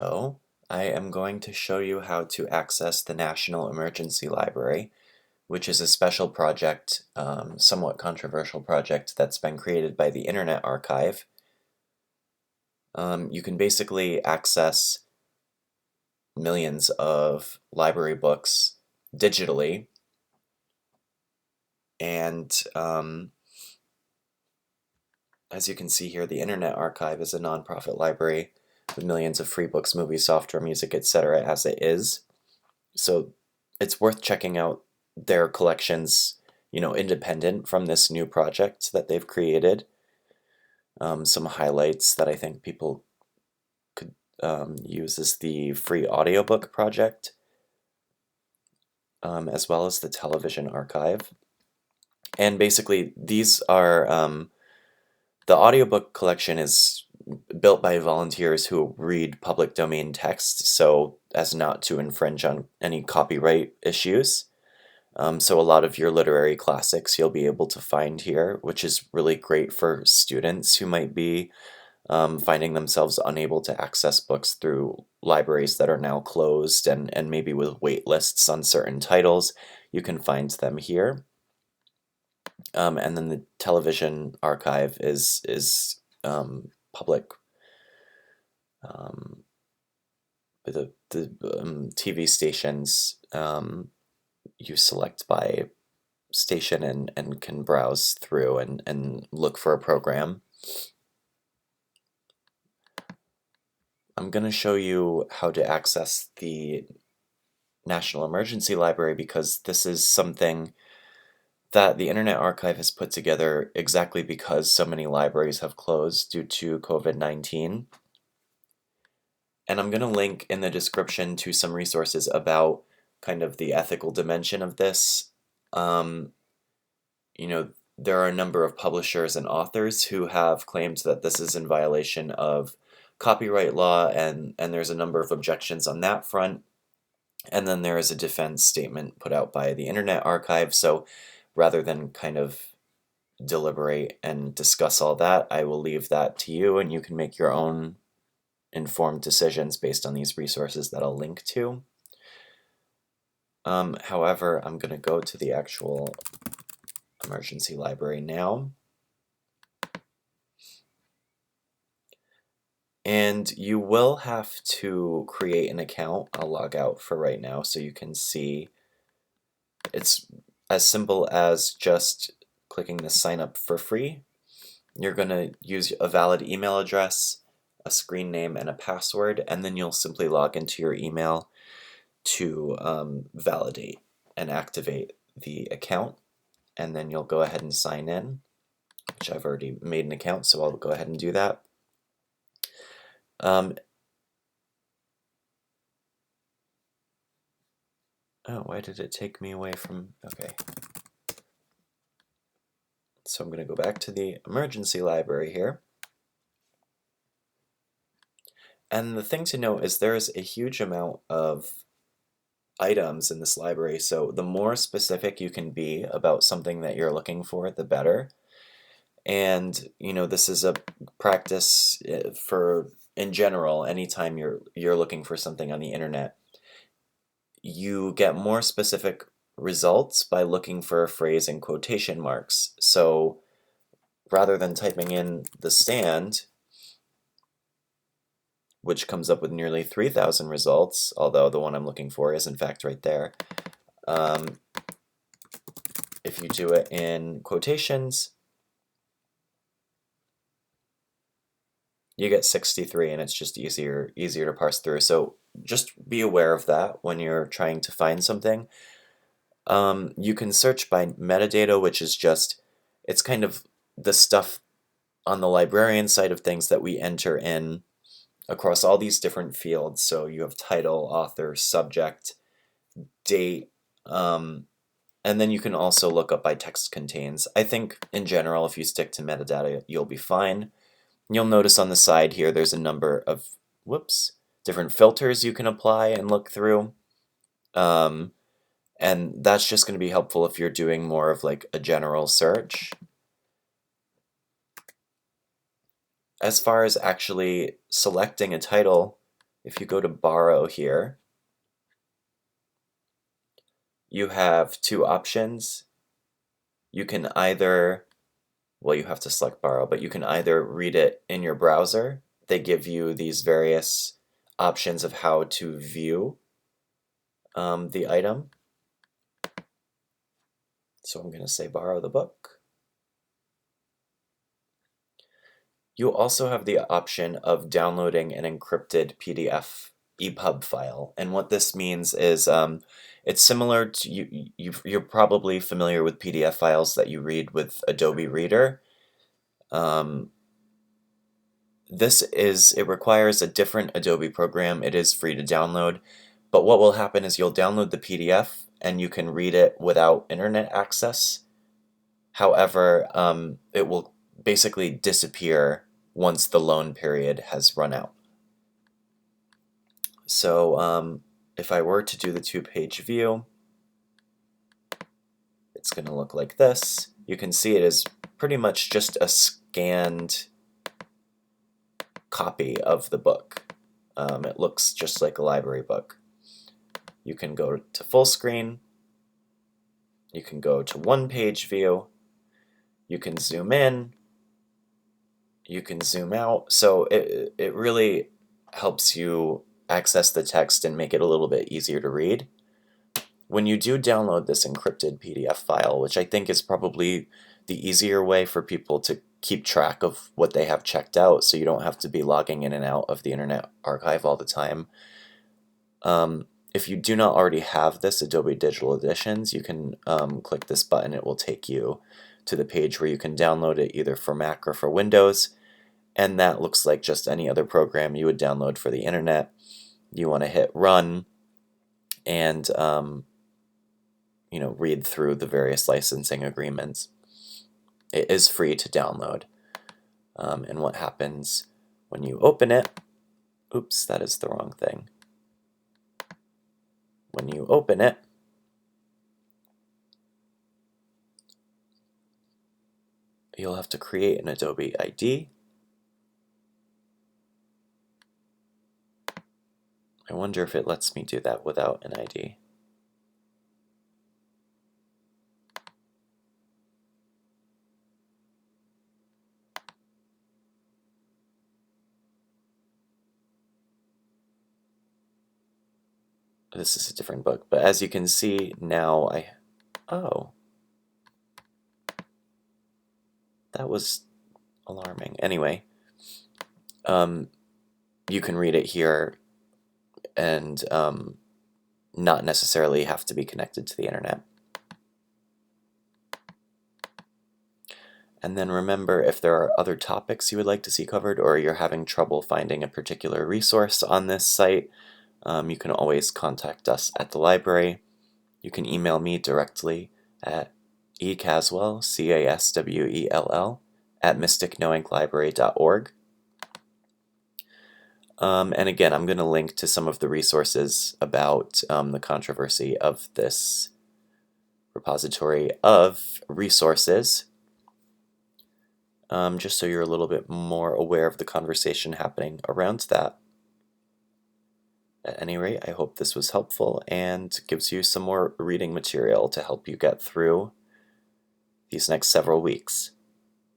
So, I am going to show you how to access the National Emergency Library, which is a special project, somewhat controversial project that's been created by the Internet Archive. You can basically access millions of library books digitally, and as you can see here, the Internet Archive is a nonprofit library with millions of free books, movies, software, music, etc. as it is. So it's worth checking out their collections, independent from this new project that they've created. Some highlights that I think people could use is the free audiobook project, as well as the television archive. And basically, these are the audiobook collection is built by volunteers who read public domain text so as not to infringe on any copyright issues. So a lot of your literary classics you'll be able to find here, which is really great for students who might be finding themselves unable to access books through libraries that are now closed and maybe with wait lists on certain titles. You can find them here. And then the television archive is public. The TV stations you select by station and can browse through and look for a program. I'm going to show you how to access the National Emergency Library because this is something that the Internet Archive has put together exactly because so many libraries have closed due to COVID-19. And I'm going to link in the description to some resources about kind of the ethical dimension of this. Um, you know, there are a number of publishers and authors who have claimed that this is in violation of copyright law, and there's a number of objections on that front. And then there is a defense statement put out by the Internet Archive. So rather than kind of deliberate and discuss all that, I will leave that to you, and you can make your own informed decisions based on these resources that I'll link to. However, I'm going to go to the actual emergency library now. And you will have to create an account. I'll log out for right now so you can see. It's as simple as just clicking the sign up for free. You're going to use a valid email address, a screen name, and a password, and then you'll simply log into your email to validate and activate the account. And then you'll go ahead and sign in, which I've already made an account, so I'll go ahead and do that. Oh, why did it take me away from... Okay. So I'm going to go back to the emergency library here. And the thing to note is there's a huge amount of items in this library, so the more specific you can be about something that you're looking for, the better. And, this is a practice for, in general, anytime you're looking for something on the internet. You get more specific results by looking for a phrase in quotation marks. So rather than typing in "The Stand," which comes up with nearly 3,000 results, although the one I'm looking for is in fact right there, if you do it in quotations, you get 63, and it's just easier to parse through. So just be aware of that when you're trying to find something. You can search by metadata, which is just, it's kind of the stuff on the librarian side of things that we enter in across all these different fields. So you have title, author, subject, date, and then you can also look up by text contains. I think in general, if you stick to metadata, you'll be fine. You'll notice on the side here there's a number of different filters you can apply and look through. And that's just going to be helpful if you're doing more of like a general search. As far as actually selecting a title, if you go to borrow here, you have two options. You can either, well, you have to select borrow, but you can either read it in your browser. They give you these various options of how to view the item. So I'm going to say borrow the book. You also have the option of downloading an encrypted PDF Epub file. And what this means is it's similar to, you're probably familiar with PDF files that you read with Adobe Reader. It requires a different Adobe program. It is free to download. But what will happen is you'll download the PDF and you can read it without internet access. However, it will basically disappear once the loan period has run out. So if I were to do the two-page view, it's going to look like this. You can see it is pretty much just a scanned copy of the book. It looks just like a library book. You can go to full screen. You can go to one-page view. You can zoom in. You can zoom out. So it really helps you access the text and make it a little bit easier to read. When you do download this encrypted PDF file, which I think is probably the easier way for people to keep track of what they have checked out, so you don't have to be logging in and out of the Internet Archive all the time. If you do not already have this Adobe Digital Editions, you can click this button. It will take you to the page where you can download it either for Mac or for Windows, and that looks like just any other program you would download for the internet. You want to hit run and read through the various licensing agreements. It is free to download. And what happens when you open it, oops, that is the wrong thing. When you open it, you'll have to create an Adobe ID. I wonder if it lets me do that without an ID. This is a different book, but as you can see now, oh, that was alarming. Anyway, you can read it here and not necessarily have to be connected to the internet. And then remember, if there are other topics you would like to see covered, or you're having trouble finding a particular resource on this site, you can always contact us at the library. You can email me directly at ecaswell, CASWELL, at mysticnoinglibrary.org. And again, I'm going to link to some of the resources about the controversy of this repository of resources, just so you're a little bit more aware of the conversation happening around that. At any rate, I hope this was helpful and gives you some more reading material to help you get through these next several weeks.